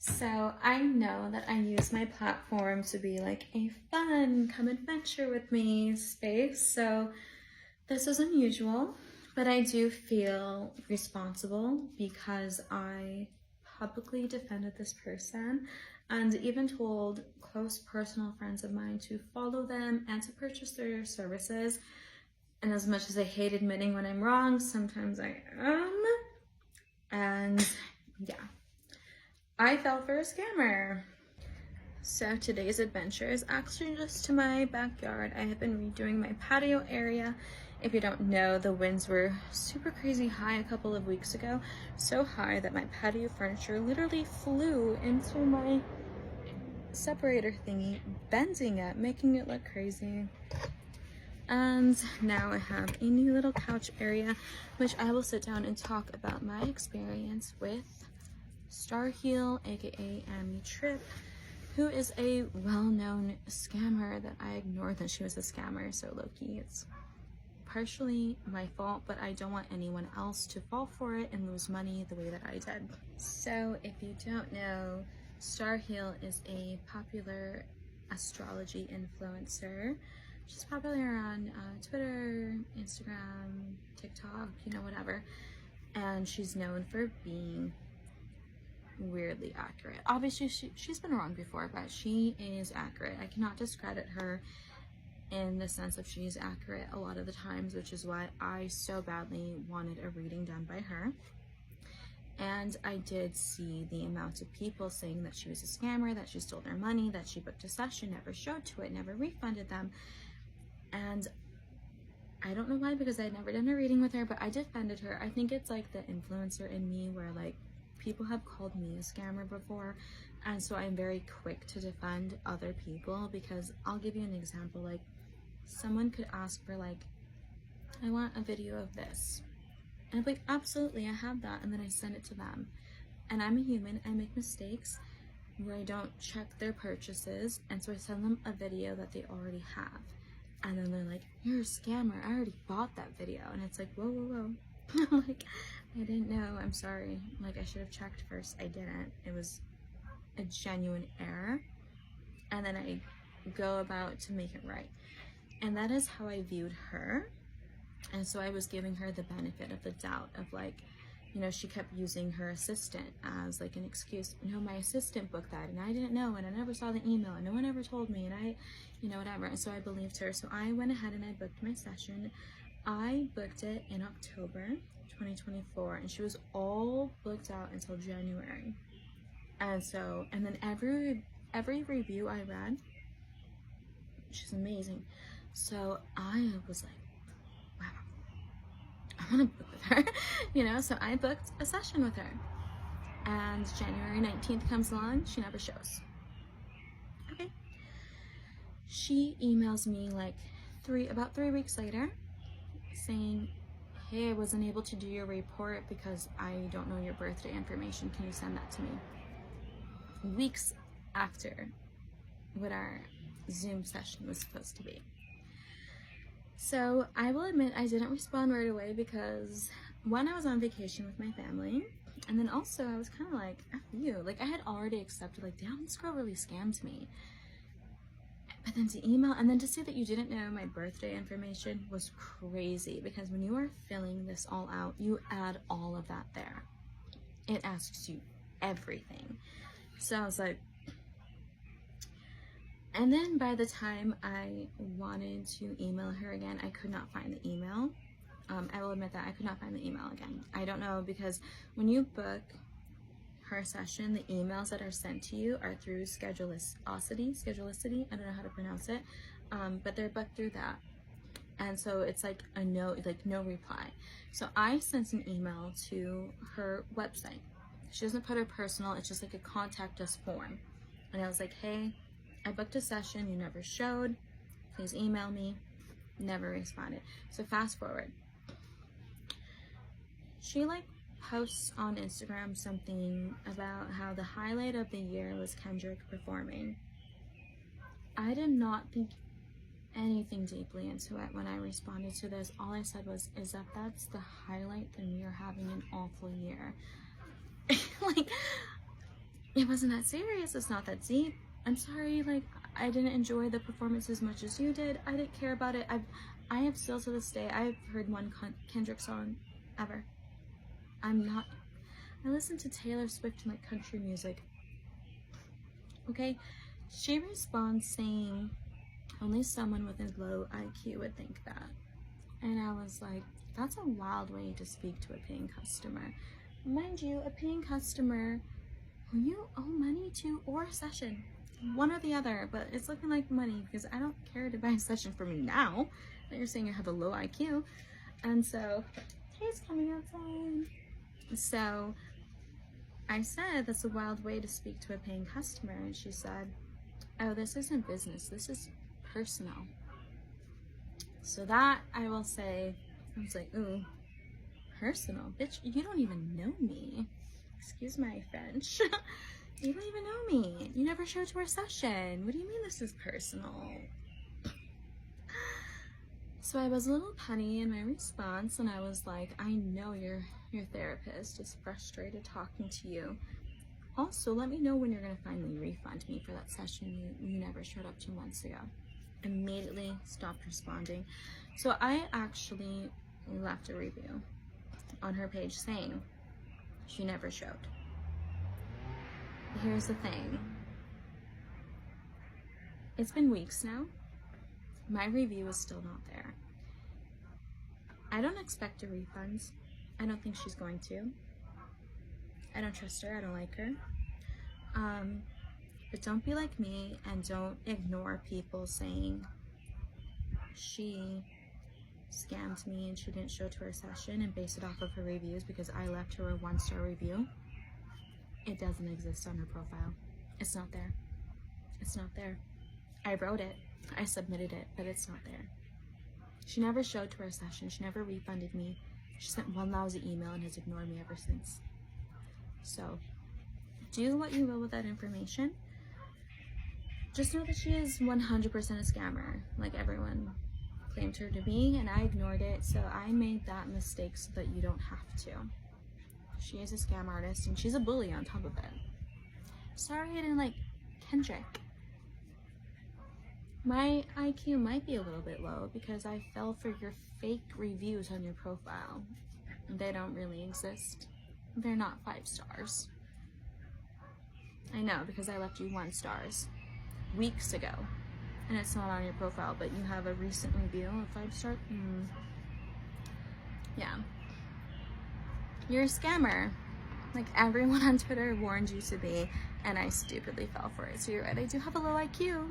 So I know that I use my platform to be like a fun, come adventure with me space. So this is unusual, but I do feel responsible because I publicly defended this person and even told close personal friends of mine to follow them and to purchase their services. And as much as I hate admitting when I'm wrong, sometimes I am. And yeah, I fell for a scammer. So today's adventure is actually just to my backyard. I have been redoing my patio area. If you don't know, the winds were super crazy high a couple of weeks ago. So high that my patio furniture literally flew into my separator thingy, bending it, making it look crazy. And now I have a new little couch area, which I will sit down and talk about my experience with Starheel, aka Amy Tripp, who is a well-known scammer that I ignored that she was a scammer. So low-key, it's partially my fault, but I don't want anyone else to fall for it and lose money the way that I did. So if you don't know, Starheel is a popular astrology influencer. She's popular on Twitter, Instagram, TikTok, you know, whatever. And she's known for being weirdly accurate. Obviously she's been wrong before, but she is accurate. I cannot discredit her in the sense of she's accurate a lot of the times, which is why I so badly wanted a reading done by her. And I did see the amount of people saying that she was a scammer, that she stole their money, that she booked a session, never showed to it, never refunded them. And I don't know why, because I'd never done a reading with her, but I defended her. I think it's like the influencer in me where like people have called me a scammer before, and so I'm very quick to defend other people. Because I'll give you an example, like someone could ask for like, I want a video of this, and I'm like, absolutely, I have that, and then I send it to them. And I'm a human, I make mistakes where I don't check their purchases, and so I send them a video that they already have, and then they're like, you're a scammer, I already bought that video. And it's like, whoa, whoa, whoa. I'm like, I didn't know, I'm sorry. Like, I should have checked first. I didn't. It was a genuine error. And then I go about to make it right. And that is how I viewed her. And so I was giving her the benefit of the doubt of like, you know, she kept using her assistant as like an excuse. No, my assistant booked that and I didn't know, and I never saw the email and no one ever told me, and I, you know, whatever. And so I believed her. So I went ahead and I booked my session. I booked it in October 2024, and she was all booked out until January. And so, and then every review I read, she's amazing. So I was like, wow, I want to book with her, you know. So I booked a session with her, and January 19th comes along, she never shows. Okay. She emails me like about 3 weeks later saying, hey, I wasn't able to do your report because I don't know your birthday information. Can you send that to me? Weeks after what our Zoom session was supposed to be. So I will admit I didn't respond right away because one, I was on vacation with my family, and then also I was kind of like, F you. Like, I had already accepted, like, damn, this girl really scammed me. But then to email and then to say that you didn't know my birthday information was crazy, because when you are filling this all out, you add all of that there. It asks you everything. So I was like, and then by the time I wanted to email her again, I could not find the email. I will admit that I could not find the email again. I don't know, because when you book her session, the emails that are sent to you are through Schedulicity. I don't know how to pronounce it, but they're booked through that. And so it's like a no reply. So I sent an email to her website. She doesn't put her personal, it's just like a contact us form. And I was like, hey, I booked a session, you never showed, please email me. Never responded. So fast forward, she like posts on Instagram something about how the highlight of the year was Kendrick performing. I did not think anything deeply into it when I responded to this. All I said was, is that that's the highlight, then we are having an awful year. Like, it wasn't that serious. It's not that deep. I'm sorry, like, I didn't enjoy the performance as much as you did. I didn't care about it. I have still to this day, I've heard one Kendrick song ever. I listen to Taylor Swift and like country music. Okay, she responds saying, only someone with a low IQ would think that. And I was like, that's a wild way to speak to a paying customer. Mind you, a paying customer who you owe money to, or a session. One or the other, but it's looking like money because I don't care to buy a session from you now that you're saying I have a low IQ. And so, he's coming outside. So, I said, that's a wild way to speak to a paying customer. And she said, oh, this isn't business, this is personal. So that, I will say, I was like, ooh, personal? Bitch, you don't even know me. Excuse my French. You don't even know me. You never showed to our session. What do you mean this is personal? So I was a little punny in my response, and I was like, I know your therapist is frustrated talking to you. Also, let me know when you're gonna finally refund me for that session you never showed up to months ago. Immediately stopped responding. So I actually left a review on her page saying she never showed. Here's the thing. It's been weeks now. My review is still not there. I don't expect a refund. I don't think she's going to. I don't trust her. I don't like her. But don't be like me and don't ignore people saying she scammed me and she didn't show to her session and base it off of her reviews because I left her a 1-star review. It doesn't exist on her profile. It's not there. It's not there. I wrote it. I submitted it, but it's not there. She never showed to her session. She never refunded me. She sent one lousy email and has ignored me ever since. So, do what you will with that information. Just know that she is 100% a scammer, like everyone claimed her to be, and I ignored it, so I made that mistake so that you don't have to. She is a scam artist, and she's a bully on top of it. Sorry I didn't like Kendrick. My IQ might be a little bit low because I fell for your fake reviews on your profile. They don't really exist. They're not 5 stars. I know, because I left you 1 stars weeks ago. And it's not on your profile, but you have a recent review of 5 star. Yeah. You're a scammer. Like everyone on Twitter warned you to be, and I stupidly fell for it. So you're right, I do have a low IQ.